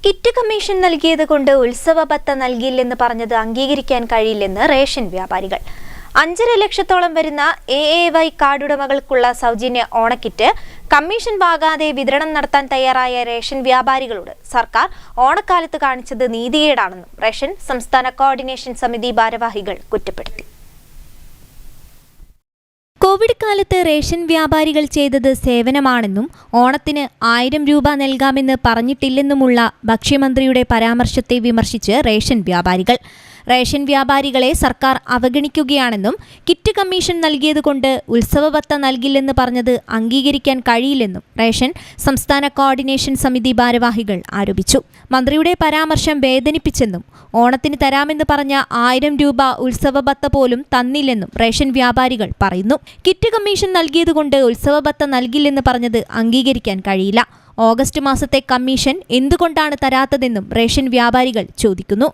Kit commission നൽകിയതുകൊണ്ട് ഉത്സവ ഭത്ത നൽകിയില്ലെന്ന് പറഞ്ഞത് അംഗീകരിക്കാൻ കഴിയില്ലെന്ന് റേഷൻ വ്യാപാരികൾ. 5.5 ലക്ഷത്തോളം വരുന്ന AAY കാർഡുടമകൾക്കുള്ള സൗജന്യ ഓണക്കിറ്റ് കമ്മീഷൻ വാങ്ങാതെ വിതരണം നടത്താൻ തയ്യാറായ റേഷൻ വ്യാപാരികളോട് സർക്കാർ ഓണക്കാലത്ത് കാണിച്ചത് നീതികേടാണെന്നും റേഷൻ സംസ്ഥാന കോർഡിനേഷൻ സമിതി ഭാരവാഹികൾ കുറ്റപ്പെടുത്തി. കോവിഡ് കാലത്ത് റേഷൻ വ്യാപാരികൾ ചെയ്തത് സേവനമാണെന്നും ഓണത്തിന് 1000 രൂപ നൽകാമെന്ന് പറഞ്ഞിട്ടില്ലെന്നുമുള്ള ഭക്ഷ്യമന്ത്രിയുടെ പരാമർശത്തെ വിമർശിച്ച് റേഷൻ വ്യാപാരികൾ. റേഷൻ വ്യാപാരികളെ സർക്കാർ അവഗണിക്കുകയാണെന്നും കിറ്റ് കമ്മീഷൻ നൽകിയതുകൊണ്ട് ഉത്സവ ഭത്ത നൽകില്ലെന്ന് പറഞ്ഞത് അംഗീകരിക്കാൻ കഴിയില്ലെന്നും റേഷൻ സംസ്ഥാന കോർഡിനേഷൻ സമിതി ഭാരവാഹികൾ ആരോപിച്ചു. മന്ത്രിയുടെ പരാമർശം വേദനിപ്പിച്ചെന്നും ഓണത്തിന് തരാമെന്ന് പറഞ്ഞ 1000 രൂപ ഉത്സവ ഭത്ത പോലും തന്നില്ലെന്നും റേഷൻ വ്യാപാരികൾ പറയുന്നു. കിറ്റ് കമ്മീഷൻ നൽകിയതുകൊണ്ട് ഉത്സവ ഭത്ത നൽകില്ലെന്ന് പറഞ്ഞത് അംഗീകരിക്കാൻ കഴിയില്ല. ഓഗസ്റ്റ് മാസത്തെ കമ്മീഷൻ എന്തുകൊണ്ടാണ് തരാത്തതെന്നും റേഷൻ വ്യാപാരികൾ ചോദിക്കുന്നു.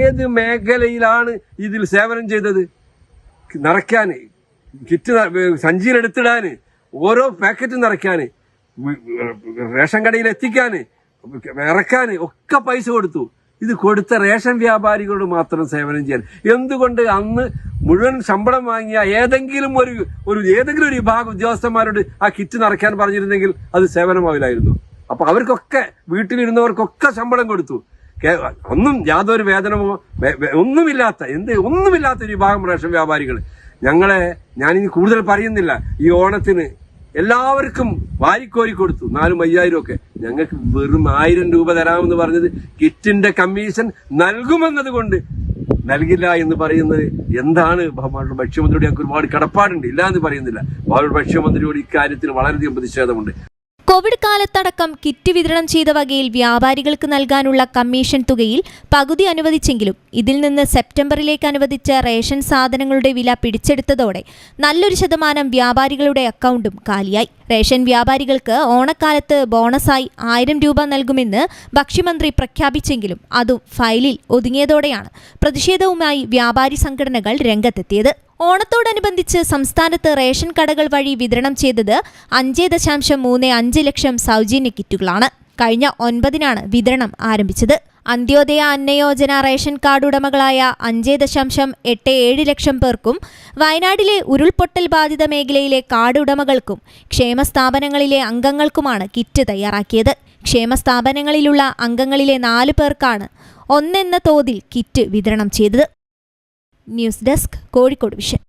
ഏത് മേഖലയിലാണ് ഇതിൽ സേവനം ചെയ്തത്? നിറയ്ക്കാന്, കിറ്റ് സഞ്ചിയിലെടുത്തിടാന്, ഓരോ പാക്കറ്റ് നിറയ്ക്കാന്, റേഷൻ കടയിൽ എത്തിക്കാന്, ഇറക്കാന് ഒക്കെ പൈസ കൊടുത്തു. ഇത് കൊടുത്ത റേഷൻ വ്യാപാരികളോട് മാത്രം സേവനം ചെയ്യാൻ എന്തുകൊണ്ട് അന്ന് മുഴുവൻ ശമ്പളം വാങ്ങിയ ഏതെങ്കിലും ഒരു വിഭാഗം ഉദ്യോഗസ്ഥന്മാരോട് ആ കിറ്റ് നിറയ്ക്കാൻ പറഞ്ഞിരുന്നെങ്കിൽ അത് സേവനമാവില്ലായിരുന്നു. അപ്പൊ അവർക്കൊക്കെ വീട്ടിലിരുന്നവർക്കൊക്കെ ശമ്പളം കൊടുത്തു. ഒന്നും യാതൊരു വേതനമോ ഒന്നുമില്ലാത്ത ഒരു വിഭാഗം റേഷൻ വ്യാപാരികൾ ഞാനിനി കൂടുതൽ പറയുന്നില്ല. ഈ ഓണത്തിന് എല്ലാവർക്കും വാരിക്കോരി കൊടുത്തു 4,000 ഒക്കെ. ഞങ്ങൾക്ക് വെറും 1000 രൂപ തരാമെന്ന് പറഞ്ഞത് കിറ്റിന്റെ കമ്മീഷൻ നൽകുമെന്നത് കൊണ്ട് നൽകില്ല എന്ന് പറയുന്നത് എന്താണ്? ഭക്ഷ്യമന്ത്രിയോട് ഞങ്ങൾക്ക് ഒരുപാട് കടപ്പാടുണ്ട്, ഇല്ല എന്ന് പറയുന്നില്ല. ഭക്ഷ്യമന്ത്രിയോട് ഇക്കാര്യത്തിൽ വളരെയധികം പ്രതിഷേധമുണ്ട്. കോവിഡ് കാലത്തടക്കം കിറ്റ് വിതരണം ചെയ്ത വകയിൽ വ്യാപാരികൾക്ക് നൽകാനുള്ള കമ്മീഷൻ തുകയിൽ പകുതി അനുവദിച്ചെങ്കിലും ഇതിൽ നിന്ന് സെപ്റ്റംബറിലേക്ക് അനുവദിച്ച റേഷൻ സാധനങ്ങളുടെ വില പിടിച്ചെടുത്തതോടെ നല്ലൊരു ശതമാനം വ്യാപാരികളുടെ അക്കൗണ്ടും കാലിയായി. റേഷൻ വ്യാപാരികൾക്ക് ഓണക്കാലത്ത് ബോണസായി 1000 രൂപ നൽകുമെന്ന് ഭക്ഷ്യമന്ത്രി പ്രഖ്യാപിച്ചെങ്കിലും അതും ഫയലിൽ ഒതുങ്ങിയതോടെയാണ് പ്രതിഷേധവുമായി വ്യാപാരി സംഘടനകൾ രംഗത്തെത്തിയത്. ഓണത്തോടനുബന്ധിച്ച് സംസ്ഥാനത്ത് റേഷൻ കടകൾ വഴി വിതരണം ചെയ്തത് 5.35 ലക്ഷം സൗജന്യ കിറ്റുകളാണ്. കഴിഞ്ഞ 9-നാണ് വിതരണം ആരംഭിച്ചത്. അന്ത്യോദയ അന്നയോജന റേഷൻ കാർഡ് ഉടമകളായ 5.87 ലക്ഷം പേർക്കും വയനാട്ടിലെ ഉരുൾപൊട്ടൽ ബാധിത മേഖലയിലെ കാർഡ് ഉടമകൾക്കും ക്ഷേമസ്ഥാപനങ്ങളിലെ അംഗങ്ങൾക്കുമാണ് കിറ്റ് തയ്യാറാക്കിയത്. ക്ഷേമസ്ഥാപനങ്ങളിലുള്ള അംഗങ്ങളിലെ 4 പേർക്കാണ് 1 എന്ന തോതിൽ കിറ്റ് വിതരണം ചെയ്തത്. News desk, Kozhikode vision.